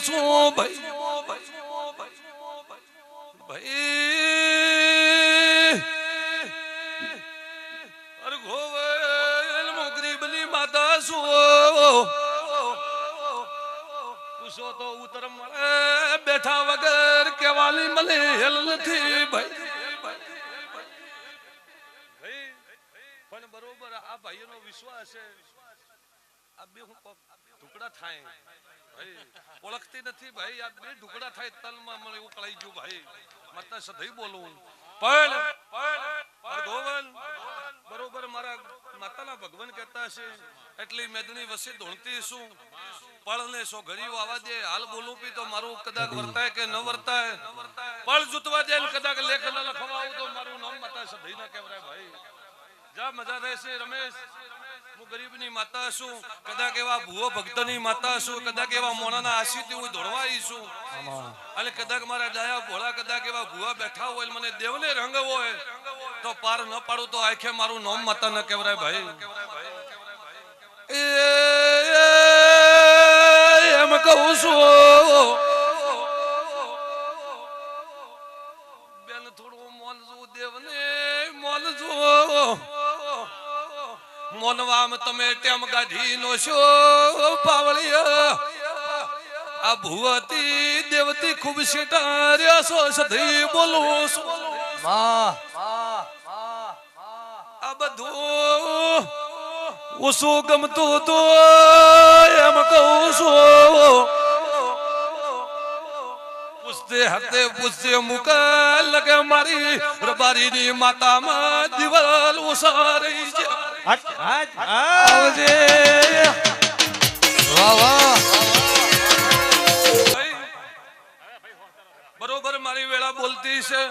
શું ભાઈ અરે ગોવલ ગરીબની માતા શું પૂછો તો ઉત્તર મળે બેઠા વગર કેવાલી મળે હેલ નથી ભાઈ પણ બરોબર આ ભાઈઓનો વિશ્વાસ છે આ બે હું ટુકડા થાય ભાઈ ઓળખતી નથી ભાઈ આ બે ટુકડા થાય તલમાં મને ઉકળાઈ ગયું ભાઈ માતા સધઈ બોલું પણ ગોવલ બરોબર મારા માતાના ભગવાન કહેતા છે એટલી મેદની વસી ધોણતી છું પળને સો ઘડીઓ આવા દે હાલ બોલું પી તો મારું કદાચ વર્તાય કે ન વર્તાય પળ જૂતવા દે કદાચ લેખ ન લખવાવું તો મારું નામ માતા સધઈ ના કહેવાય ભાઈ જા મજા રહેશે રમેશ હું ગરીબની માતા છું કદાચ એવા ભૂવો ભક્તની માતા છું કદાચ એવા મોણાના આશીથી હું દોડવાઈ છું અને કદાચ મારા ડાયા ભોળા કદાચ એવા ભૂવા બેઠા હોય મને દેવને રંગ હોય તો પાર ન પાડું તો આખે મારું નામ માતા ન કહેવાય ભાઈ એમ કહું છું બેન થોડું મોનજું દેવને મોનજું મોનવામ તમે ટેમ ગાઢી નો છો પાવળિયા આ ભુવતી દેવતી ખૂબ શેટાર્યા સો સધી બોલું છું આ બધું ઓછું ગમતું તો એમ કહું છું પૂછતે હાથે પૂછતે મુકા લગે મારી રબારીની માતામાં દિવાલ ઉસારી છે આવજે વાહ વાહ બરોબર મારી વેળા બોલતી છે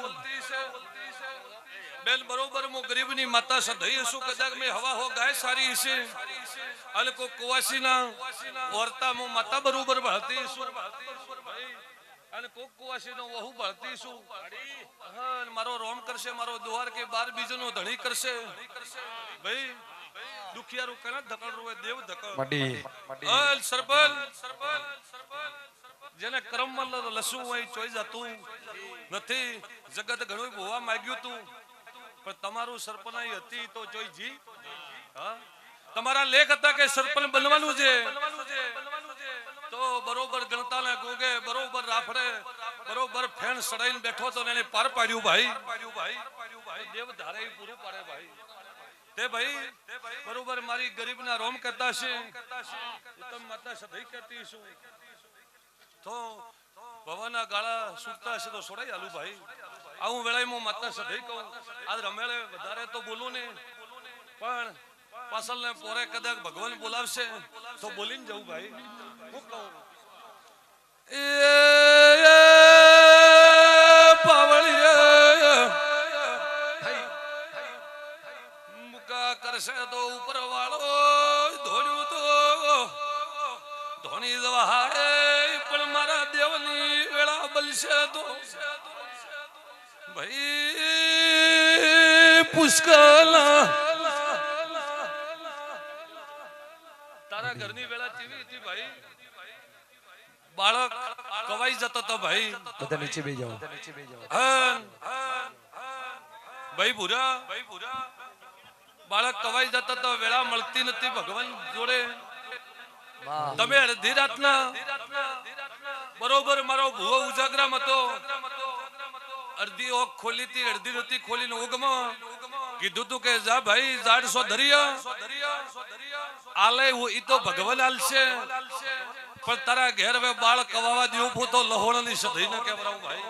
બેન બરોબર હું ગરીબની માતા સધઈ છું કદાચ મેં હવા હો ગાય સારી છે અને કોઈ કુવાસીના વર્તા હું માતા બરોબર ભળતી છું અને કોક કુવાસીનો વહુ ભળતી છું મારો રોમ કરશે મારો દુવાર કે બાર બીજનો ધણી કરશે ભાઈ દુખિયારું કણા ધકડ રોવે દેવ ધકડ અલ સરપંચ જેને કર્મમાં લસું હોય ચોઈ જતું નથી જગત ઘણું ભોવા માંગ્યું તું પણ તમારું સરપનાઈ હતી તો જોઈ જી તમારા લેખ હતા કે સરપંચ બનવાનું છે તો બરોબર ગણતાને ગોગે બરોબર રાફડે બરોબર ફેણ સડાઈને બેઠો તો એને પાર પાડ્યું ભાઈ દેવ ધારે પૂરું પાડે ભાઈ તે ભાઈ બરોબર મારી ગરીબના રોમ કરતા છે ઉત્તમ માતા સધઈ કરતી છું તો ભવાના ગાળા સુટતા છે તો છોડાઈ આલું ભાઈ આવું વેળાએ હું માતા સધઈ કહું આજ રમેળે વધારે તો બોલું ને પણ પાછળ ને પોરે કદાચ ભગવાન બોલાવશે તો બોલીને જવું ભાઈ હું કહું એ પાવળિયા મુકા કરશે તો ઉપર વાળો ધોળ્યું તો ધોની જવા હાડે પણ મારા દેવની વેળા બલશે તો ભાઈ પુષ્કળ તારા ઘરની વેળા કેવી હતી ભાઈ બાળક કવાઈ જતો તો ભાઈ બધા નીચે બેસી જાઓ ભાઈ ભૂરા બાળક કવાઈ જતો તો વેળા મળતી નથી ભગવાન જોડે તમે અડધી રાતના બરોબર મારો ભૂવો ઉજાગરામ હતો અડધી ઓખ ખોલી હતી અડધી નથી ખોલીને ઉગમાં કીધું તું કે જા ભાઈ ઝાડ સો ધરિયા આલે ઈ તો ભગવાન આલશે પણ તારા ઘેર હવે બાળ કવાવા દેવું તો લહોણની સધઈ ન કેવરાવ ભાઈ